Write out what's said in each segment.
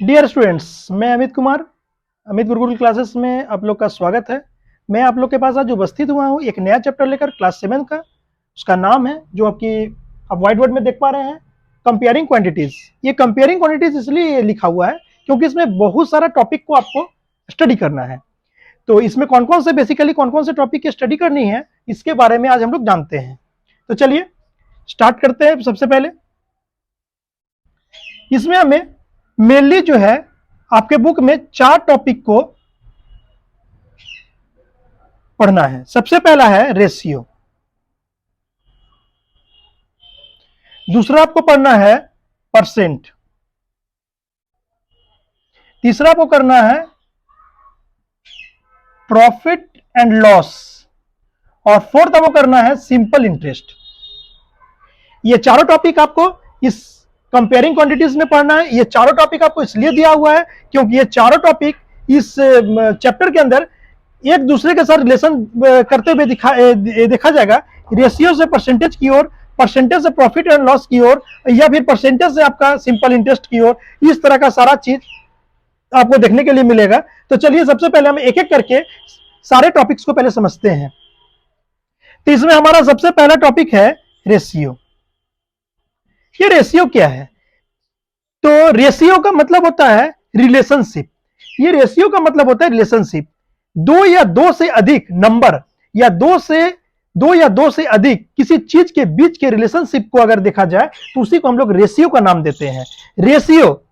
Dear students, मैं Amit Kumar, Amit Gurukul classes में आप लोग का स्वागत है। मैं आप लोग के पास आज उपस्थित हुआ हूँ एक नया चैप्टर लेकर क्लास 7 का। उसका नाम है, जो आप व्हाइट बोर्ड में देख पा रहे हैं, कंपेयरिंग क्वांटिटीज। ये कंपेयरिंग क्वांटिटीज इसलिए लिखा हुआ है क्योंकि इसमें बहुत सारा टॉपिक को आपको स्टडी करना है। तो इसमें कौन कौन से टॉपिक की स्टडी करनी है, इसके बारे में आज हम लोग जानते हैं। तो चलिए स्टार्ट करते हैं। सबसे पहले इसमें हमें मेनली जो है आपके बुक में 4 टॉपिक को पढ़ना है। सबसे पहला है रेशियो, दूसरा आपको पढ़ना है परसेंट, तीसरा आपको करना है प्रॉफिट एंड लॉस, और फोर्थ आपको करना है सिंपल इंटरेस्ट। ये चारों टॉपिक आपको इस कंपेयरिंग क्वांटिटीज में पढ़ना है। ये चारों टॉपिक आपको इसलिए दिया हुआ है क्योंकि ये चारों टॉपिक इस चैप्टर के अंदर एक दूसरे के साथ रिलेशन करते हुए देखा जाएगा। रेशियो से परसेंटेज की ओर, परसेंटेज से प्रॉफिट एंड लॉस की ओर, या फिर परसेंटेज से आपका सिंपल इंटरेस्ट की ओर। इस तरह का सारा चीज आपको देखने के लिए मिलेगा। तो चलिए सबसे पहले हम एक एक करके सारे टॉपिक्स को पहले समझते हैं। तो इसमें हमारा सबसे पहला टॉपिक है रेशियो। ये रेशियो क्या है? तो रेशियो का मतलब होता है रिलेशनशिप। ये रेशियो का मतलब होता है रिलेशनशिप। दो या दो से अधिक नंबर या दो या दो से अधिक किसी चीज के बीच के रिलेशनशिप को अगर देखा जाए तो उसी को हम लोग रेशियो का नाम देते हैं। रेशियो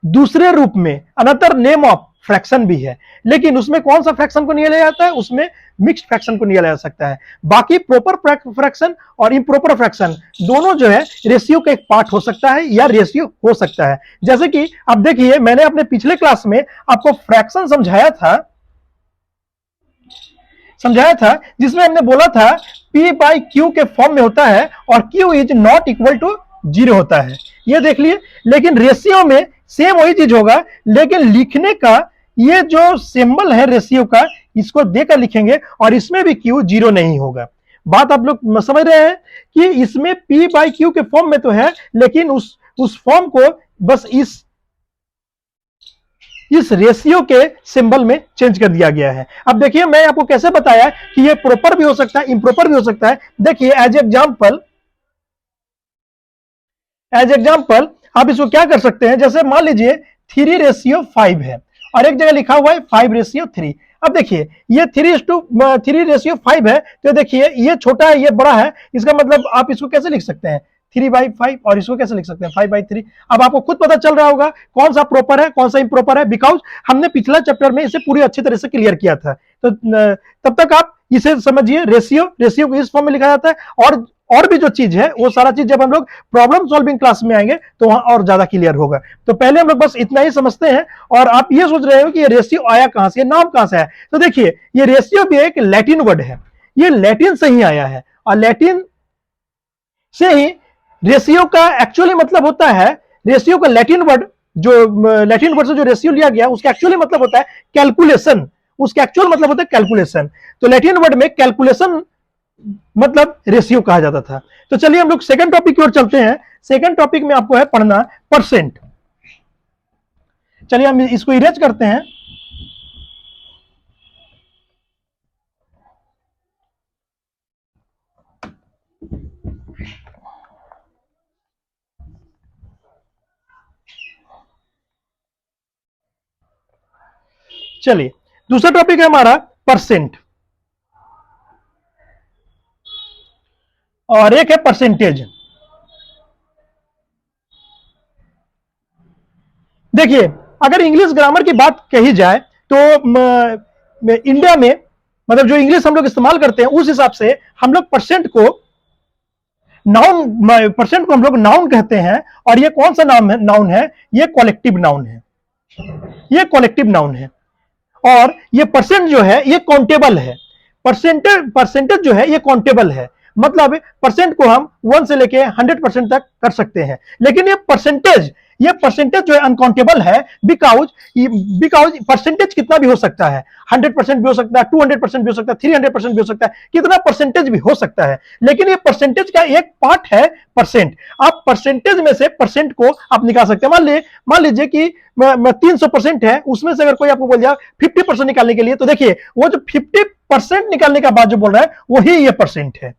दूसरे रूप में अनदर नेम ऑफ फ्रैक्शन भी है, लेकिन उसमें कौन सा फ्रैक्शन को नहीं लिया जाता है? उसमें मिक्स्ड फ्रैक्शन को नहीं लिया जा सकता है। बाकी प्रॉपर फ्रैक्शन और इम्प्रॉपर फ्रैक्शन दोनों जो है रेशियो का एक पार्ट हो सकता है या रेशियो हो सकता है। जैसे कि आप देखिए, मैंने अपने पिछले क्लास में आपको फ्रैक्शन समझाया था जिसमें हमने बोला था P बाई Q के फॉर्म में होता है और Q is not equal to 0 होता है। ये देख लिए। लेकिन रेशियो में सेम वही चीज होगा, लेकिन लिखने का ये जो सिंबल है रेशियो का, इसको देकर लिखेंगे और इसमें भी Q 0 नहीं होगा। बात आप लोग समझ रहे हैं कि इसमें P बाई Q के फॉर्म में तो है, लेकिन उस फॉर्म को बस इस रेशियो के सिंबल में चेंज कर दिया गया है। अब देखिए, मैं आपको कैसे बताया कि ये प्रॉपर भी हो सकता है, इम्प्रॉपर भी हो सकता है। देखिए, एज एग्जाम्पल आप इसको क्या कर सकते हैं। जैसे मान लीजिए 3:5 है और एक जगह लिखा हुआ है 5:3। अब देखिए, ये 3:5 है, तो देखिए ये छोटा है, ये बड़ा है। इसका मतलब आप इसको कैसे लिख सकते हैं? 3/5, और इसको कैसे लिख सकते हैं? 5/3। अब आपको खुद पता चल रहा होगा कौन सा प्रॉपर है, कौन सा इम्प्रॉपर है, बिकॉज हमने पिछला चैप्टर में इसे पूरी अच्छी तरह से क्लियर किया था। तो तब तक आप इसे समझिए। रेशियो को इस फॉर्म में लिखा जाता है, और भी जो चीज है वो सारा चीज जब हम लोग प्रॉब्लम सॉल्विंग क्लास में आएंगे तो वहां और ज्यादा क्लियर होगा। तो पहले हम लोग बस इतना ही समझते हैं। और आप ये सोच रहे हो कि ये रेशियो आया कहां से, नाम कहां से है? तो देखिए, ये रेशियो भी एक लैटिन वर्ड है। ये लैटिन से ही आया है, और लैटिन से ही रेशियो का एक्चुअली मतलब होता है। रेशियो का लैटिन वर्ड से जो रेशियो लिया गया, उसका एक्चुअली मतलब होता है कैलकुलेशन। उसका एक्चुअल मतलब होता है कैलकुलेशन। तो लैटिन वर्ड में कैलकुलेशन मतलब रेशियो कहा जाता था। तो चलिए हम लोग सेकंड टॉपिक की ओर चलते हैं। सेकंड टॉपिक में आपको है पढ़ना परसेंट। चलिए हम इसको इरेज करते हैं। चलिए, दूसरा टॉपिक है हमारा परसेंट, और एक है परसेंटेज। देखिए, अगर इंग्लिश ग्रामर की बात कही जाए तो इंडिया में, मतलब जो इंग्लिश हम लोग इस्तेमाल करते हैं, उस हिसाब से हम लोग परसेंट को हम लोग नाउन कहते हैं। और ये कौन सा नाउन है? ये कलेक्टिव नाउन है। ये कलेक्टिव नाउन है। और ये परसेंट जो है ये काउंटेबल है। परसेंटेज जो है ये काउंटेबल है। मतलब परसेंट को हम 1 से लेके 100% तक कर सकते हैं। लेकिन ये परसेंटेज ये परसेंटेज जो है अनकाउंटेबल है, बिकॉज परसेंटेज कितना भी हो सकता है, 100% भी हो सकता है, 200% भी हो सकता है, 300% भी हो सकता है, कितना परसेंटेज भी हो सकता है, लेकिन ये परसेंटेज का एक पार्ट है परसेंट। आप परसेंटेज में से परसेंट को आप निकाल सकते हैं। मान लीजिए कि 300% है, उसमें से अगर कोई आपको बोल दिया 50% निकालने के लिए, तो देखिए वो जो 50% निकालने का बाद जो बोल रहा है वही ये परसेंट है।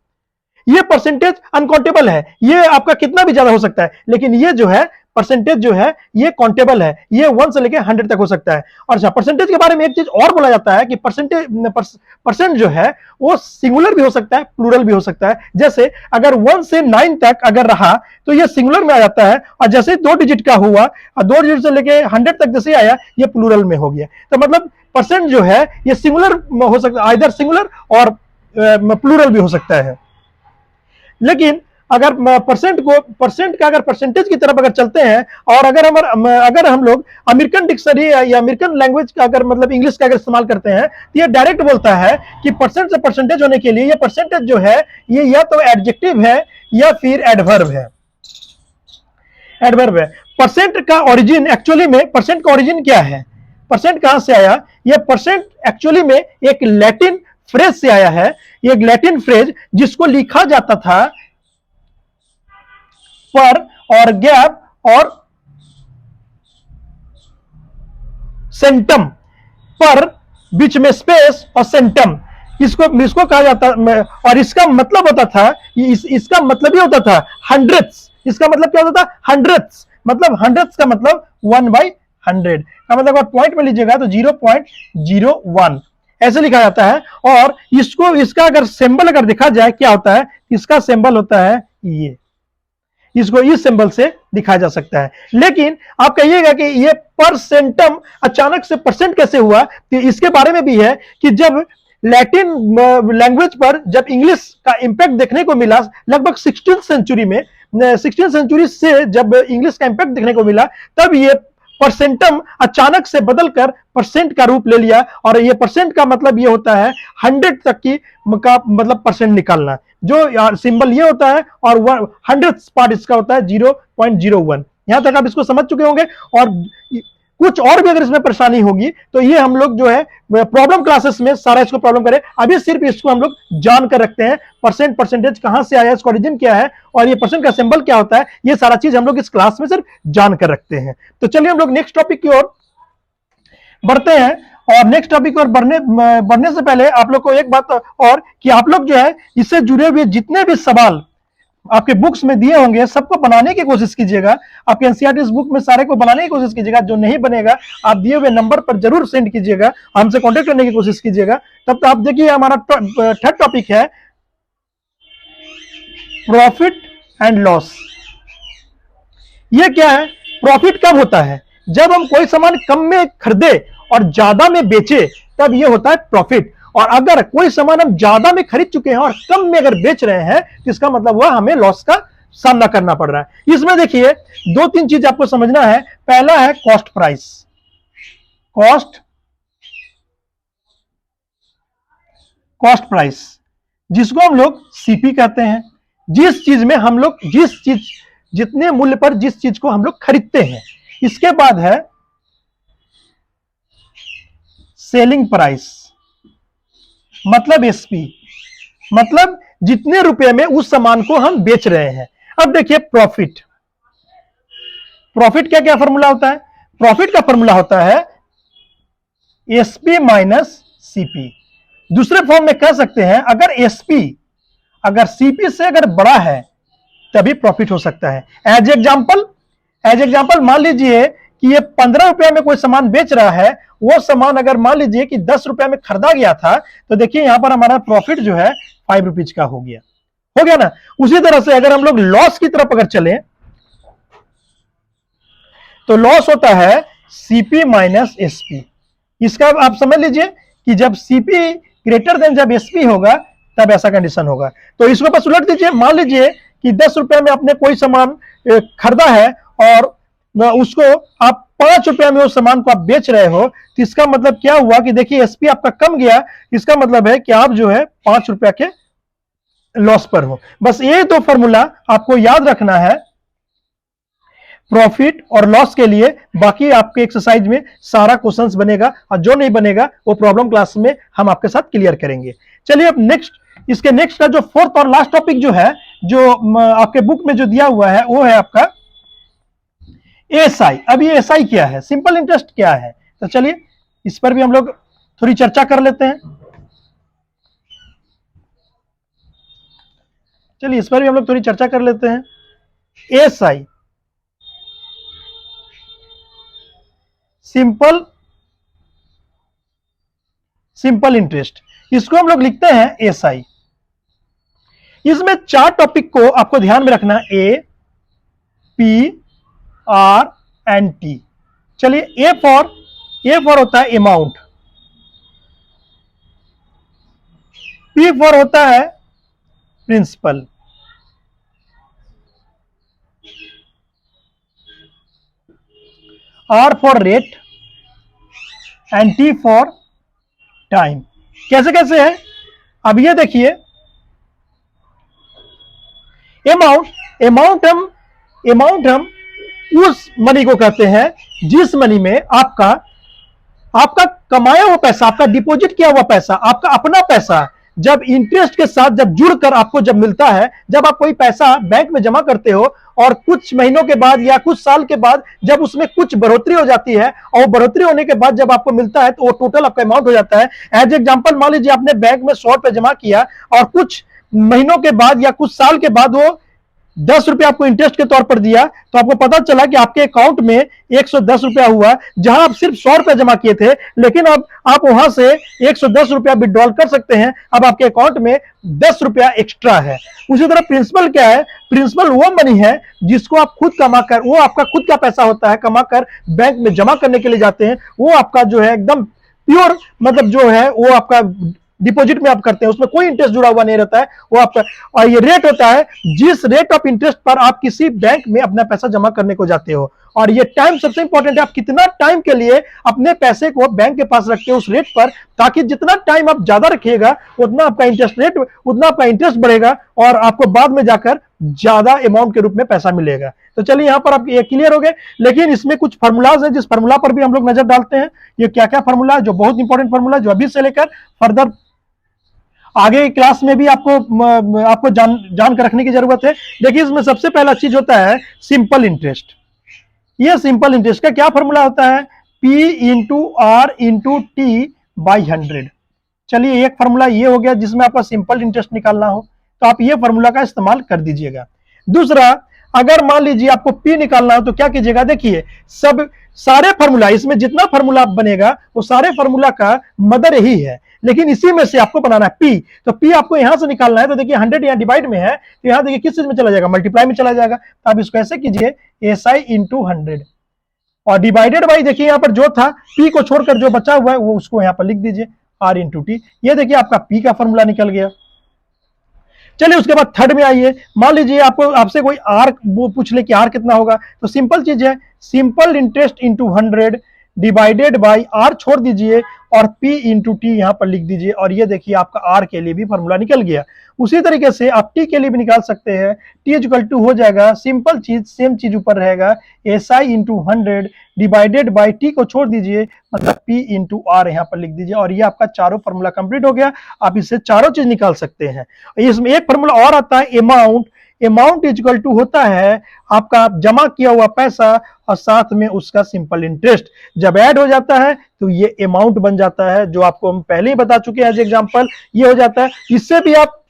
ये परसेंटेज अनकाउंटेबल है, ये आपका कितना भी ज्यादा हो सकता है, लेकिन ये जो है परसेंटेज जो है ये काउंटेबल है, ये 1 से लेके 100 तक हो सकता है। और अच्छा, परसेंटेज के बारे में एक चीज और बोला जाता है कि परसेंट जो है वो सिंगुलर भी हो सकता है, प्लूरल भी हो सकता है। जैसे अगर 1 से 9 तक अगर रहा तो ये सिंगुलर में आ जाता है, और जैसे 2 डिजिट का हुआ और 2 डिजिट से लेके 100 तक जैसे आया ये प्लूरल में हो गया। तो मतलब परसेंट जो है ये सिंगुलर हो सकता है, आइदर सिंगुलर और प्लूरल भी हो सकता है। लेकिन अगर परसेंट का अगर परसेंटेज की तरफ अगर चलते हैं, और अगर हम लोग अमेरिकन डिक्शनरी या अमेरिकन लैंग्वेज का अगर मतलब इंग्लिश का अगर इस्तेमाल करते हैं, तो ये डायरेक्ट बोलता है कि परसेंट से परसेंटेज होने के लिए ये परसेंटेज जो है ये या तो एडजेक्टिव है या फिर एडवर्ब है। परसेंट का ओरिजिन एक्चुअली में, परसेंट का ओरिजिन क्या है, परसेंट कहां से आया? ये परसेंट एक्चुअली में एक लैटिन फ्रेज से आया है। ये एक लैटिन फ्रेज जिसको लिखा जाता था पर और गैप और सेंटम, पर बीच में स्पेस और सेंटम, इसको कहा जाता। और इसका मतलब होता था, इसका मतलब ये होता था हंड्रेड्स। इसका मतलब क्या होता था? हंड्रेड्स। मतलब हंड्रेड्स का मतलब 1/100 का मतलब अगर पॉइंट में लीजिएगा तो 0.01 ऐसे लिखा जाता है। और इसका अगर सिंबल अगर देखा जाए क्या होता है, इसका सिंबल होता है ये, इसको इस सिंबल से दिखाया जा सकता है। लेकिन आप कहिएगा कि ये परसेंटम अचानक से परसेंट कैसे हुआ, तो इसके बारे में भी है कि जब लैटिन लैंग्वेज पर जब इंग्लिश का इंपैक्ट देखने को मिला लगभग 16th सेंचुरी में, 16th सेंचुरी से जब इंग्लिश का इंपैक्ट देखने को मिला, तब ये परसेंटम अचानक से बदलकर परसेंट का रूप ले लिया। और ये परसेंट का मतलब ये होता है 100 तक की का मतलब परसेंट निकालना, जो सिंबल ये होता है, और 100th पार्ट इसका होता है 0.01। यहां तक आप इसको समझ चुके होंगे। और कुछ और भी अगर इसमें परेशानी होगी तो ये हम लोग जो है प्रॉब्लम क्लासेस में सारा इसको प्रॉब्लम करें। अभी सिर्फ इसको हम लोग जान कर रखते हैं, परसेंटेज कहां से आया, इसका ओरिजिन क्या है, और ये परसेंट का सिंबल क्या होता है, ये सारा चीज हम लोग इस क्लास में सिर्फ जान कर रखते हैं। तो चलिए हम लोग नेक्स्ट टॉपिक की ओर बढ़ते हैं। और नेक्स्ट टॉपिक पर बढ़ने से पहले आप लोग को एक बात और, कि आप लोग जो है इससे जुड़े हुए जितने भी सवाल आपके बुक्स में दिए होंगे सबको बनाने की कोशिश कीजिएगा। आपके एनसीईआरटी बुक में सारे को बनाने की कोशिश कीजिएगा। जो नहीं बनेगा आप दिए हुए नंबर पर जरूर सेंड कीजिएगा, हमसे कांटेक्ट करने की कोशिश कीजिएगा। तब तो आप देखिए हमारा थर्ड टॉपिक है प्रॉफिट एंड लॉस। ये क्या है? प्रॉफिट कब होता है? जब हम कोई सामान कम में खरीदे और ज्यादा में बेचे, तब ये होता है प्रॉफिट। और अगर कोई सामान हम ज्यादा में खरीद चुके हैं और कम में अगर बेच रहे हैं, तो इसका मतलब हुआ हमें लॉस का सामना करना पड़ रहा है। इसमें देखिए 2-3 चीज आपको समझना है। पहला है कॉस्ट प्राइस, कॉस्ट प्राइस जिसको हम लोग सीपी कहते हैं। जिस चीज में हम लोग जितने मूल्य पर जिस चीज को हम लोग खरीदते हैं। इसके बाद है सेलिंग प्राइस, मतलब एसपी, मतलब जितने रुपए में उस सामान को हम बेच रहे हैं। अब देखिए प्रॉफिट क्या क्या फॉर्मूला होता है? प्रॉफिट का फॉर्मूला होता है एसपी माइनस सीपी। दूसरे फॉर्म में कह सकते हैं, अगर सीपी से अगर बड़ा है तभी प्रॉफिट हो सकता है। एज एग्जांपल मान लीजिए कि ये 15 रुपए में कोई सामान बेच रहा है, वो सामान अगर मान लीजिए कि 10 रुपए में खरीदा गया था, तो देखिए यहां पर हमारा प्रॉफिट जो है 5 रुपीज का हो गया ना। उसी तरह से अगर हम लोग लॉस की तरफ अगर चलें, तो लॉस होता है सीपी माइनस एसपी। इसका आप समझ लीजिए कि जब सीपी ग्रेटर देन जब एसपी होगा तब ऐसा कंडीशन होगा। तो इसको बस उलट दीजिए। मान लीजिए कि 10 रुपए में आपने कोई सामान खरीदा है और उसको आप 5 रुपए में उस सामान को आप बेच रहे हो, तो इसका मतलब क्या हुआ कि देखिए एसपी आपका कम गया। इसका मतलब है कि आप जो है 5 रुपए के लॉस पर हो। बस ये 2 फॉर्मूला आपको याद रखना है। प्रॉफिट और लॉस के लिए बाकी आपके एक्सरसाइज में सारा क्वेश्चंस बनेगा, और जो नहीं बनेगा वो प्रॉब्लम क्लास में हम आपके साथ क्लियर करेंगे। चलिए अब नेक्स्ट, इसके नेक्स्ट का जो फोर्थ और लास्ट टॉपिक जो है, जो आपके बुक में जो दिया हुआ है, वो है आपका एसआई। अब ये एसआई क्या है, सिंपल इंटरेस्ट क्या है, तो चलिए इस पर भी हम लोग थोड़ी चर्चा कर लेते हैं। चलिए इस पर भी हम लोग थोड़ी चर्चा कर लेते हैं। एसआई, सिंपल इंटरेस्ट, इसको हम लोग लिखते हैं एसआई। इसमें 4 टॉपिक को आपको ध्यान में रखना, ए, पी, आर एंड टी। चलिए ए फॉर होता है अमाउंट, पी फॉर होता है principal, R for rate and T for time. कैसे कैसे है, अब ये देखिए, अमाउंट हम उस मनी को कहते हैं जिस मनी में आपका कमाया हुआ पैसा, आपका डिपॉजिट किया हुआ पैसा, आपका अपना पैसा जब इंटरेस्ट के साथ जब जुड़कर आपको जब मिलता है, जब आप कोई पैसा बैंक में जमा करते हो और कुछ महीनों के बाद या कुछ साल के बाद जब उसमें कुछ बढ़ोतरी हो जाती है, और बढ़ोतरी होने के बाद जब आपको मिलता है तो वो टोटल आपका अमाउंट हो जाता है। एज एग्जांपल मान लीजिए आपने बैंक में 100 रुपए जमा किया और कुछ महीनों के बाद या कुछ साल के बाद वो 10 रुपया आपको इंटरेस्ट के तौर पर दिया, तो आपको पता चला कि आपके अकाउंट में 110 रुपया हुआ, जहां आप सिर्फ 100 रुपया जमा किए थे, लेकिन अब आप वहां से 110 रुपया विड्रॉल कर सकते हैं। अब आपके अकाउंट में 10 रुपया एक्स्ट्रा है। उसी तरह प्रिंसिपल क्या है, प्रिंसिपल वो मनी है जिसको आप खुद कमाकर, वो आपका खुद का पैसा होता है, कमाकर बैंक में जमा करने के लिए जाते हैं। वो आपका जो है एकदम प्योर, मतलब जो है वो आपका डिपॉजिट में आप करते हैं, उसमें कोई इंटरेस्ट जुड़ा हुआ नहीं रहता है, वो आपका। और ये रेट होता है जिस रेट ऑफ इंटरेस्ट पर आप किसी बैंक में अपना पैसा जमा करने को जाते हो। और ये टाइम सबसे इंपॉर्टेंट है, आप कितना टाइम के लिए अपने पैसे को बैंक के पास रखते हो उस रेट पर, ताकि जितना टाइम आप ज्यादा रखिएगा उतना आपका इंटरेस्ट बढ़ेगा और आपको बाद में जाकर ज्यादा अमाउंट के रूप में पैसा मिलेगा। तो चलिए यहां पर आप ये क्लियर हो गए, लेकिन इसमें कुछ फार्मूलाज है जिस फार्मूला पर भी हम लोग नजर डालते हैं। ये क्या क्या फार्मूला है, जो बहुत इंपॉर्टेंट फार्मूला, जो अभी से लेकर फर्दर आगे क्लास में भी आपको जान कर रखने की जरूरत है। देखिए इसमें सबसे पहला चीज होता है सिंपल इंटरेस्ट। ये सिंपल इंटरेस्ट का क्या फॉर्मूला होता है, P into R into T by 100। चलिए एक फॉर्मूला ये हो गया जिसमें आपका सिंपल इंटरेस्ट निकालना हो, तो आप ये फॉर्मूला का इस्तेमाल कर दीजिएगा। दूसरा, अगर मान लीजिए आपको P निकालना हो तो क्या कीजिएगा, देखिए सारे फॉर्मूला, इसमें जितना फॉर्मूला बनेगा वो सारे फॉर्मूला का मदर यही है, लेकिन इसी में से आपको बनाना है P। तो P आपको यहां से निकालना है, तो देखिए 100 यहाँ डिवाइड में है, तो यहाँ देखिए किस चीज में चला जाएगा, मल्टीप्लाई में चला जाएगा। तो आप इसको ऐसे कीजिए, SI इंटू 100 और डिवाइडेड बाई, देखिए यहाँ पर जो था P को छोड़कर जो बचा हुआ है वो उसको यहाँ पर लिख दीजिए, R इंटू टी। ये देखिए आपका P का फॉर्मूला निकल गया। चलिए उसके बाद थर्ड में आइए, मान लीजिए आपसे कोई आर वो पूछ ले कि आर कितना होगा, तो सिंपल चीज है, simple interest into 100 divided by R छोड़ दीजिए और P इंटू टी यहां पर लिख दीजिए, और ये देखिए आपका आर के लिए भी फॉर्मूला निकल गया। उसी तरीके से आप टी के लिए भी निकाल सकते हैं, टी इक्वल टू हो जाएगा, सिंपल चीज सेम चीज ऊपर रहेगा, SI into 100 divided by T को छोड़ दीजिए, मतलब P इंटू आर यहाँ पर लिख दीजिए, और ये आपका चारों फॉर्मूला कंप्लीट हो गया। आप इससे चारों चीज निकाल सकते हैं। इसमें एक फॉर्मूला और आता है अमाउंट इक्वल टू होता है आपका जमा किया हुआ पैसा और साथ में उसका सिंपल इंटरेस्ट, जब ऐड हो जाता है तो ये अमाउंट बन जाता है, जो आपको हम पहले ही बता चुके हैं एज एग्जांपल, ये हो जाता है। इससे भी आप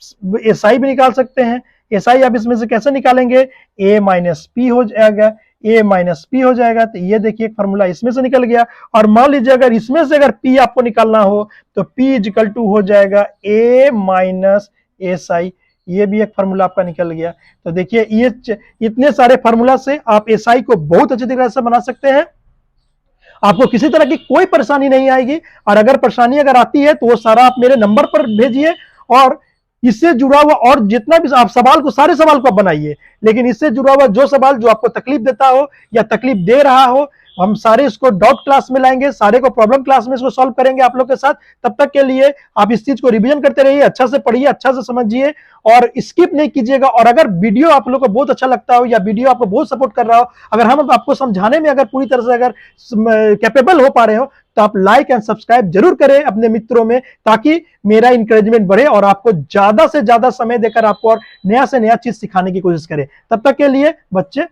SI भी निकाल सकते हैं। SI आप इसमें से कैसे निकालेंगे, A माइनस पी हो जाएगा, A माइनस पी हो जाएगा। तो ये देखिए फॉर्मूला इसमें से निकल गया। और मान लीजिए अगर इसमें से अगर P आपको निकालना हो तो P इक्वल टू हो जाएगा A माइनस SI, ये भी एक फार्मूला आपका निकल गया। तो देखिए ये इतने सारे फार्मूला से आप SI को बहुत अच्छी तरह से बना सकते हैं, आपको किसी तरह की कोई परेशानी नहीं आएगी। और अगर परेशानी अगर आती है तो वो सारा आप मेरे नंबर पर भेजिए, और इससे जुड़ा हुआ और जितना भी आप सवाल को, सारे सवाल को आप बनाइए, लेकिन इससे जुड़ा हुआ जो सवाल जो आपको तकलीफ देता हो या तकलीफ दे रहा हो हम सारे इसको डाउट क्लास में लाएंगे, सारे को प्रॉब्लम क्लास में इसको सॉल्व करेंगे आप लोग के साथ। तब तक के लिए आप इस चीज को रिवीजन करते रहिए, अच्छा से पढ़िए, अच्छा से समझिए और स्किप नहीं कीजिएगा। और अगर वीडियो आप लोग को बहुत अच्छा लगता हो या वीडियो आपको बहुत सपोर्ट कर रहा हो, अगर हम आपको समझाने में अगर पूरी तरह से अगर कैपेबल हो पा रहे हो, तो आप लाइक एंड सब्सक्राइब जरूर करें अपने मित्रों में, ताकि मेरा इंकरेजमेंट बढ़े और आपको ज्यादा से ज्यादा समय देकर आपको और नया से नया चीज सिखाने की कोशिश करें। तब तक के लिए बच्चे